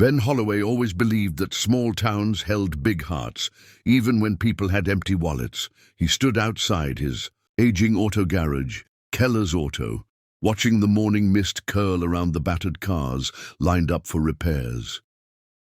Ben Holloway always believed that small towns held big hearts, even when people had empty wallets. He stood outside his aging auto garage, Keller's Auto, watching the morning mist curl around the battered cars lined up for repairs.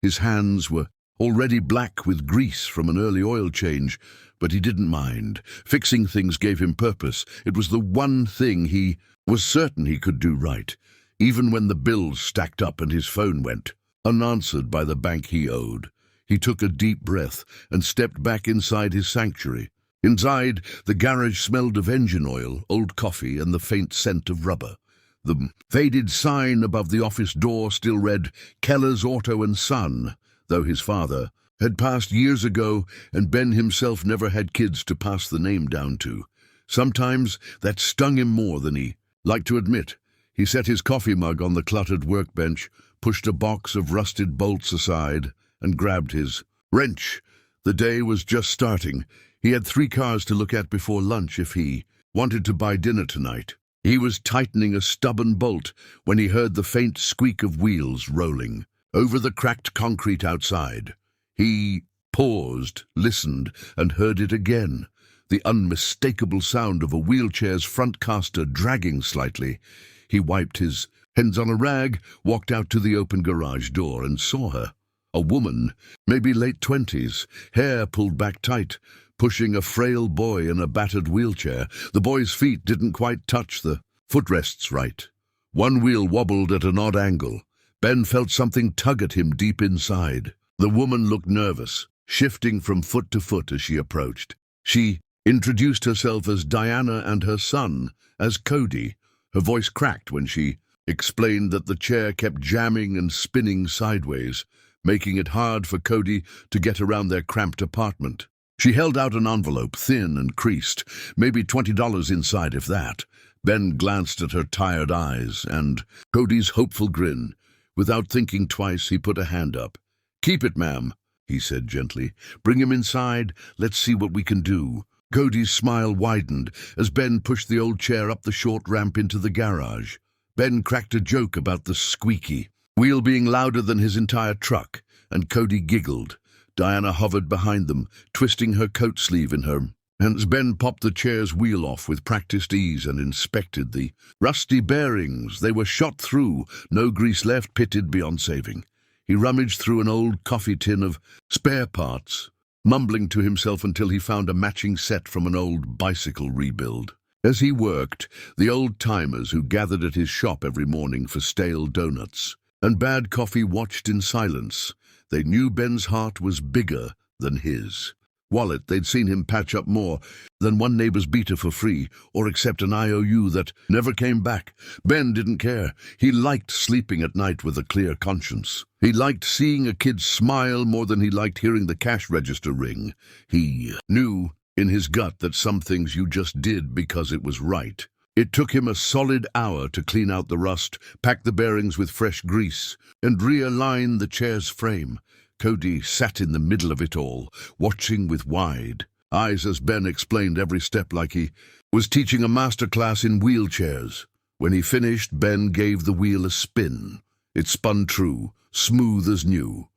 His hands were already black with grease from an early oil change, but he didn't mind. Fixing things gave him purpose. It was the one thing he was certain he could do right, even when the bills stacked up and his phone went unanswered by the bank he owed. He took a deep breath and stepped back inside his sanctuary. Inside, the garage smelled of engine oil, old coffee, and the faint scent of rubber. The faded sign above the office door still read Keller's Auto and Son, though his father had passed years ago and Ben himself never had kids to pass the name down to. Sometimes that stung him more than he liked to admit. He set his coffee mug on the cluttered workbench, pushed a box of rusted bolts aside, and grabbed his wrench. The day was just starting. He had 3 cars to look at before lunch if he wanted to buy dinner tonight. He was tightening a stubborn bolt when he heard the faint squeak of wheels rolling over the cracked concrete outside. He paused, listened, and heard it again. The unmistakable sound of a wheelchair's front caster dragging slightly. He wiped his hands on a rag, walked out to the open garage door, and saw her. A woman, maybe late 20s, hair pulled back tight, pushing a frail boy in a battered wheelchair. The boy's feet didn't quite touch the footrests right. One wheel wobbled at an odd angle. Ben felt something tug at him deep inside. The woman looked nervous, shifting from foot to foot as she approached. She introduced herself as Diana and her son as Cody. Her voice cracked when she explained that the chair kept jamming and spinning sideways, making it hard for Cody to get around their cramped apartment. She held out an envelope, thin and creased, maybe $20 inside if that. Ben glanced at her tired eyes and Cody's hopeful grin. Without thinking twice, he put a hand up. "Keep it, ma'am," he said gently. "Bring him inside. Let's see what we can do." Cody's smile widened as Ben pushed the old chair up the short ramp into the garage. Ben cracked a joke about the squeaky wheel being louder than his entire truck, and Cody giggled. Diana hovered behind them, twisting her coat sleeve in her hands. Ben popped the chair's wheel off with practiced ease and inspected the rusty bearings. They were shot through, no grease left, pitted beyond saving. He rummaged through an old coffee tin of spare parts, mumbling to himself until he found a matching set from an old bicycle rebuild. As he worked, the old-timers who gathered at his shop every morning for stale donuts and bad coffee watched in silence. They knew Ben's heart was bigger than his wallet. They'd seen him patch up more than one neighbor's beater for free or accept an IOU that never came back. Ben didn't care. He liked sleeping at night with a clear conscience. He liked seeing a kid smile more than he liked hearing the cash register ring. He knew in his gut that some things you just did because it was right. It took him a solid hour to clean out the rust, pack the bearings with fresh grease, and realign the chair's frame. Cody sat in the middle of it all, watching with wide eyes as Ben explained every step like he was teaching a master class in wheelchairs. When he finished, Ben gave the wheel a spin. It spun true, smooth as new.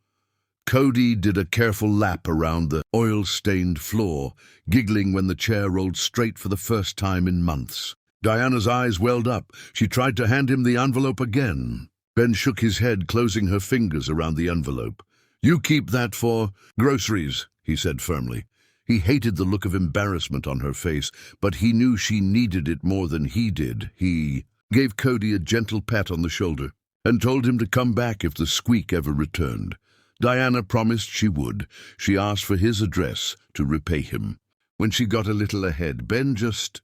Cody did a careful lap around the oil-stained floor, giggling when the chair rolled straight for the first time in months. Diana's eyes welled up. She tried to hand him the envelope again. Ben shook his head, closing her fingers around the envelope. "You keep that for groceries," he said firmly. He hated the look of embarrassment on her face, but he knew she needed it more than he did. He gave Cody a gentle pat on the shoulder and told him to come back if the squeak ever returned. Diana promised she would. She asked for his address to repay him. When she got a little ahead, Ben just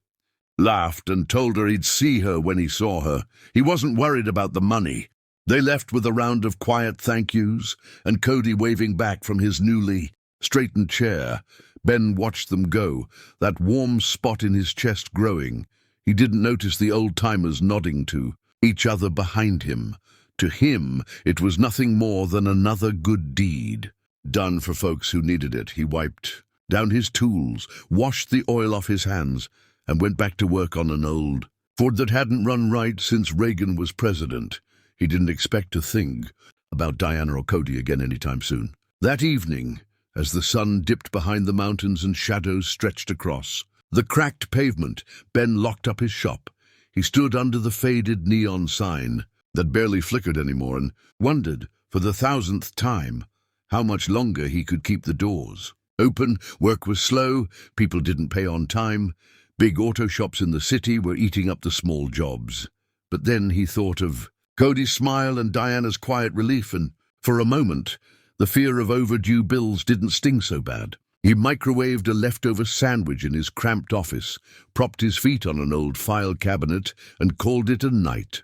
laughed and told her he'd see her when he saw her. He wasn't worried about the money. They left with a round of quiet thank yous, and Cody waving back from his newly straightened chair. Ben watched them go, that warm spot in his chest growing. He didn't notice the old-timers nodding to each other behind him. To him, it was nothing more than another good deed, done for folks who needed it. He wiped down his tools, washed the oil off his hands, and went back to work on an old Ford that hadn't run right since Reagan was president. He didn't expect a thing about Diana or Cody again anytime soon. That evening, as the sun dipped behind the mountains and shadows stretched across the cracked pavement, Ben locked up his shop. He stood under the faded neon sign that barely flickered anymore and wondered, for the 1000th time, how much longer he could keep the doors open. Work was slow, people didn't pay on time, big auto shops in the city were eating up the small jobs. But then he thought of Cody's smile and Diana's quiet relief, and for a moment, the fear of overdue bills didn't sting so bad. He microwaved a leftover sandwich in his cramped office, propped his feet on an old file cabinet, and called it a night.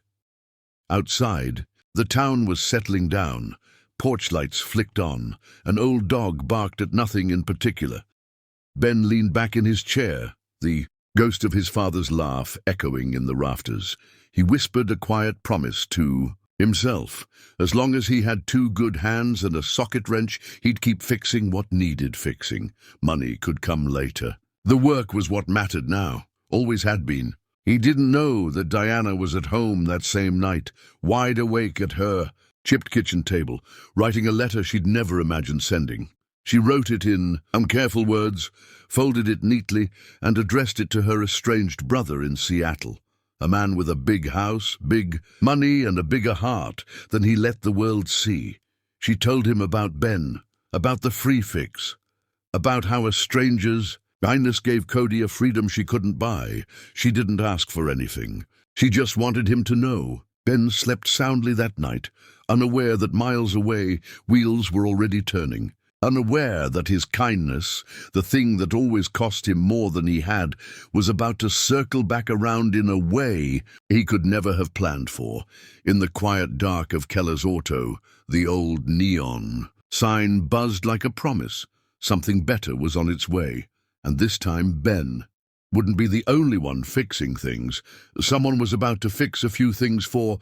Outside, the town was settling down. Porch lights flicked on. An old dog barked at nothing in particular. Ben leaned back in his chair, the ghost of his father's laugh echoing in the rafters. He whispered a quiet promise to himself. As long as he had 2 good hands and a socket wrench, he'd keep fixing what needed fixing. Money could come later. The work was what mattered now, always had been. He didn't know that Diana was at home that same night, wide awake at her chipped kitchen table, writing a letter she'd never imagined sending. She wrote it in careful words, folded it neatly, and addressed it to her estranged brother in Seattle. A man with a big house, big money, and a bigger heart than he let the world see. She told him about Ben, about the free fix, about how a stranger's kindness gave Cody a freedom she couldn't buy. She didn't ask for anything. She just wanted him to know. Ben slept soundly that night, unaware that miles away wheels were already turning. Unaware that his kindness, the thing that always cost him more than he had, was about to circle back around in a way he could never have planned for. In the quiet dark of Keller's auto, the old neon sign buzzed like a promise. Something better was on its way, and this time Ben wouldn't be the only one fixing things. Someone was about to fix a few things for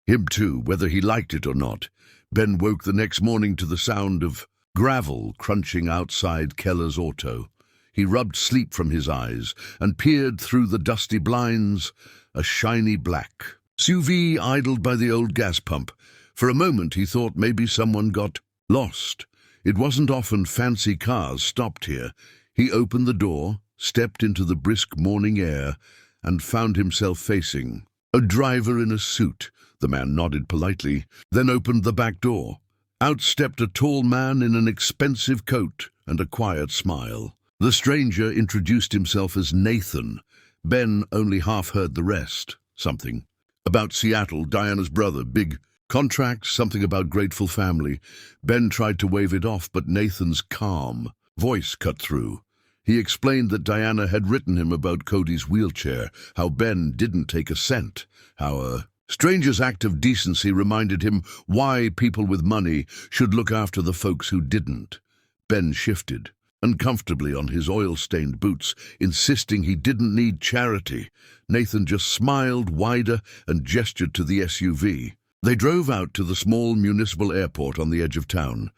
him too, whether he liked it or not. Ben woke the next morning to the sound of gravel crunching outside Keller's auto. He rubbed sleep from his eyes and peered through the dusty blinds. A shiny black SUV idled by the old gas pump. For a moment he thought maybe someone got lost. It wasn't often fancy cars stopped here. He opened the door, stepped into the brisk morning air, and found himself facing a driver in a suit. The man nodded politely, then opened the back door. Out stepped a tall man in an expensive coat and a quiet smile. The stranger introduced himself as Nathan. Ben only half heard the rest. Something about Seattle, Diana's brother, big contracts, something about grateful family. Ben tried to wave it off, but Nathan's calm voice cut through. He explained that Diana had written him about Cody's wheelchair, how Ben didn't take a cent, how a stranger's act of decency reminded him why people with money should look after the folks who didn't. Ben shifted uncomfortably on his oil-stained boots, insisting he didn't need charity. Nathan just smiled wider and gestured to the SUV. They drove out to the small municipal airport on the edge of town.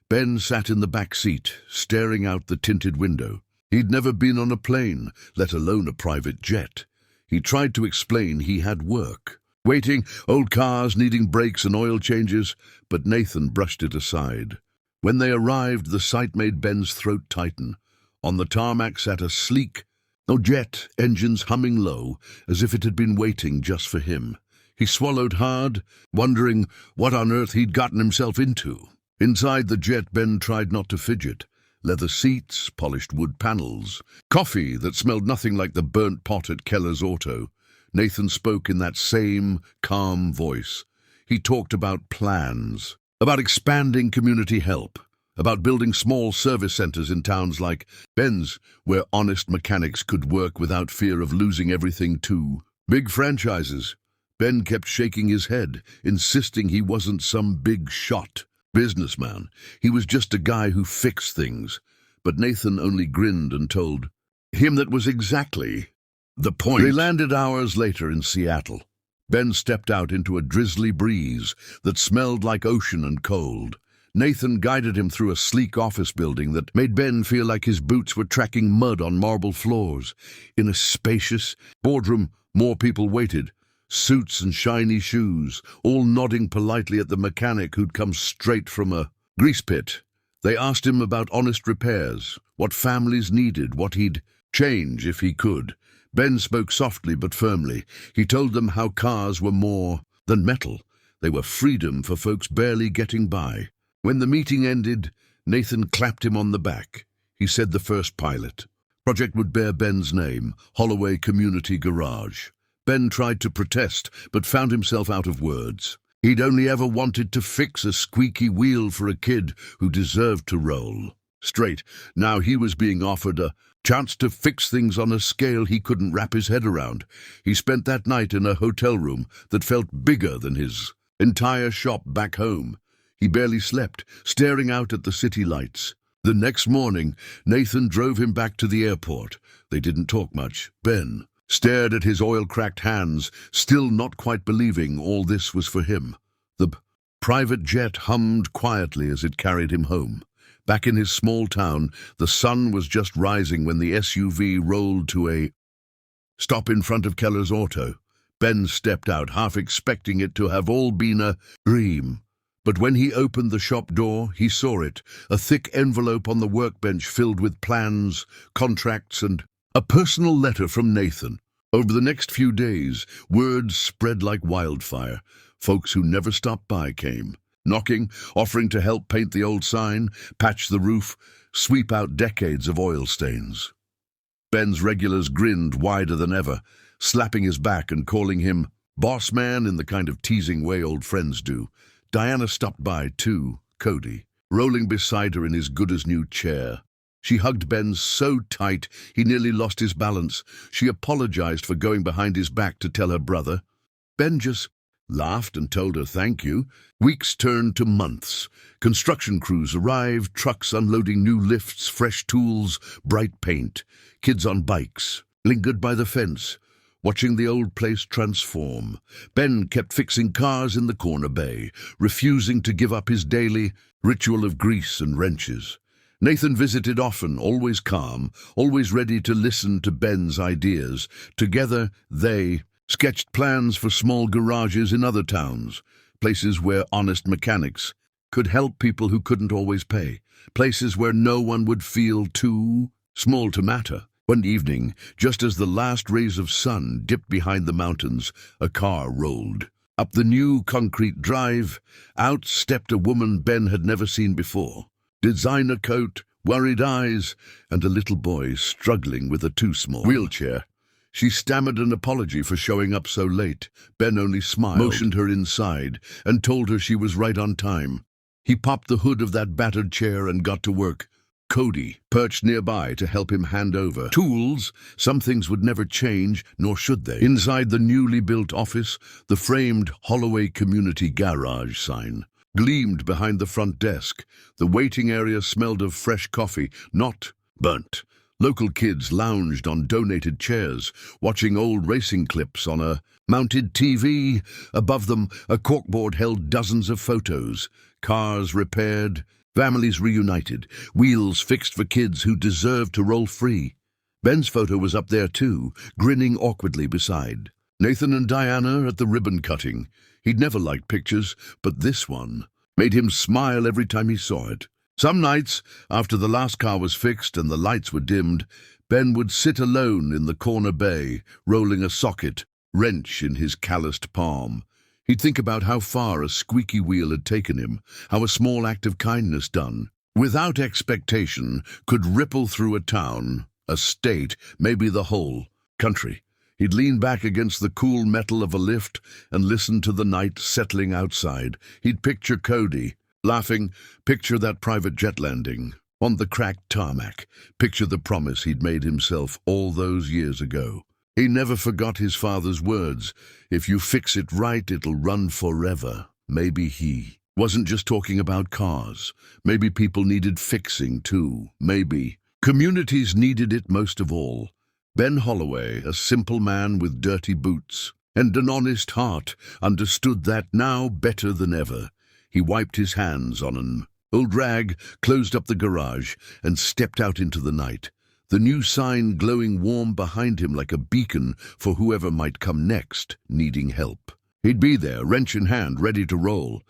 Ben sat in the back seat, staring out the tinted window. He'd never been on a plane, let alone a private jet. He tried to explain he had work. Waiting, old cars needing brakes and oil changes, but Nathan brushed it aside. When they arrived, the sight made Ben's throat tighten. On the tarmac sat a sleek jet, engines humming low, as if it had been waiting just for him. He swallowed hard, wondering what on earth he'd gotten himself into. Inside the jet, Ben tried not to fidget. Leather seats, polished wood panels, coffee that smelled nothing like the burnt pot at Keller's auto. Nathan spoke in that same calm voice. He talked about plans, about expanding community help, about building small service centers in towns like Ben's, where honest mechanics could work without fear of losing everything to big franchises. Ben kept shaking his head, insisting he wasn't some big shot businessman. He was just a guy who fixed things. But Nathan only grinned and told him that was exactly the point. They landed hours later in Seattle. Ben stepped out into a drizzly breeze that smelled like ocean and cold. Nathan guided him through a sleek office building that made Ben feel like his boots were tracking mud on marble floors. In a spacious boardroom, more people waited. suits and shiny shoes, all nodding politely at the mechanic who'd come straight from a grease pit. They asked him about honest repairs, what families needed, what he'd change if he could. Ben spoke softly but firmly. He told them how cars were more than metal. They were freedom for folks barely getting by. When the meeting ended, Nathan clapped him on the back. He said the first pilot project would bear Ben's name, Holloway Community Garage. Ben tried to protest, but found himself out of words. He'd only ever wanted to fix a squeaky wheel for a kid who deserved to roll straight. Now he was being offered a chance to fix things on a scale he couldn't wrap his head around. He spent that night in a hotel room that felt bigger than his entire shop back home. He barely slept, staring out at the city lights. The next morning, Nathan drove him back to the airport. They didn't talk much. Ben stared at his oil-cracked hands, still not quite believing all this was for him. The private jet hummed quietly as it carried him home. Back in his small town, the sun was just rising when the SUV rolled to a stop in front of Keller's auto. Ben stepped out, half expecting it to have all been a dream. But when he opened the shop door, he saw it, a thick envelope on the workbench filled with plans, contracts, and a personal letter from Nathan. Over the next few days, words spread like wildfire. Folks who never stopped by came, knocking, offering to help paint the old sign, patch the roof, sweep out decades of oil stains. Ben's regulars grinned wider than ever, slapping his back and calling him boss man in the kind of teasing way old friends do. Diana stopped by too, Cody, rolling beside her in his good-as-new chair. She hugged Ben so tight he nearly lost his balance. She apologized for going behind his back to tell her brother. Ben just laughed and told her thank you. Weeks turned to months. Construction crews arrived, trucks unloading new lifts, fresh tools, bright paint. Kids on bikes lingered by the fence, watching the old place transform. Ben kept fixing cars in the corner bay, refusing to give up his daily ritual of grease and wrenches. Nathan visited often, always calm, always ready to listen to Ben's ideas. Together, they sketched plans for small garages in other towns, places where honest mechanics could help people who couldn't always pay, places where no one would feel too small to matter. One evening, just as the last rays of sun dipped behind the mountains, a car rolled. Up the new concrete drive, out stepped a woman Ben had never seen before. Designer coat, worried eyes, and a little boy struggling with a too small wheelchair. She stammered an apology for showing up so late. Ben only smiled, motioned her inside, and told her she was right on time. He popped the hood of that battered chair and got to work. Cody perched nearby to help him hand over tools. Some things would never change, nor should they. Inside the newly built office, the framed Holloway Community Garage sign gleamed behind the front desk. The waiting area smelled of fresh coffee, not burnt. Local kids lounged on donated chairs, watching old racing clips on a mounted TV. Above them, a corkboard held dozens of photos. Cars repaired, families reunited, wheels fixed for kids who deserved to roll free. Ben's photo was up there too, grinning awkwardly beside Nathan and Diana at the ribbon cutting. He'd never liked pictures, but this one made him smile every time he saw it. Some nights, after the last car was fixed and the lights were dimmed, Ben would sit alone in the corner bay, rolling a socket wrench in his calloused palm. He'd think about how far a squeaky wheel had taken him, how a small act of kindness done, without expectation, could ripple through a town, a state, maybe the whole country. He'd lean back against the cool metal of a lift and listen to the night settling outside. He'd picture Cody, laughing, picture that private jet landing on the cracked tarmac, picture the promise he'd made himself all those years ago. He never forgot his father's words, if you fix it right, it'll run forever. Maybe he wasn't just talking about cars. Maybe people needed fixing too. Maybe communities needed it most of all. Ben Holloway, a simple man with dirty boots and an honest heart, understood that now better than ever. He wiped his hands on an old rag, closed up the garage, and stepped out into the night. the new sign glowing warm behind him like a beacon for whoever might come next, needing help. He'd be there, wrench in hand, ready to roll.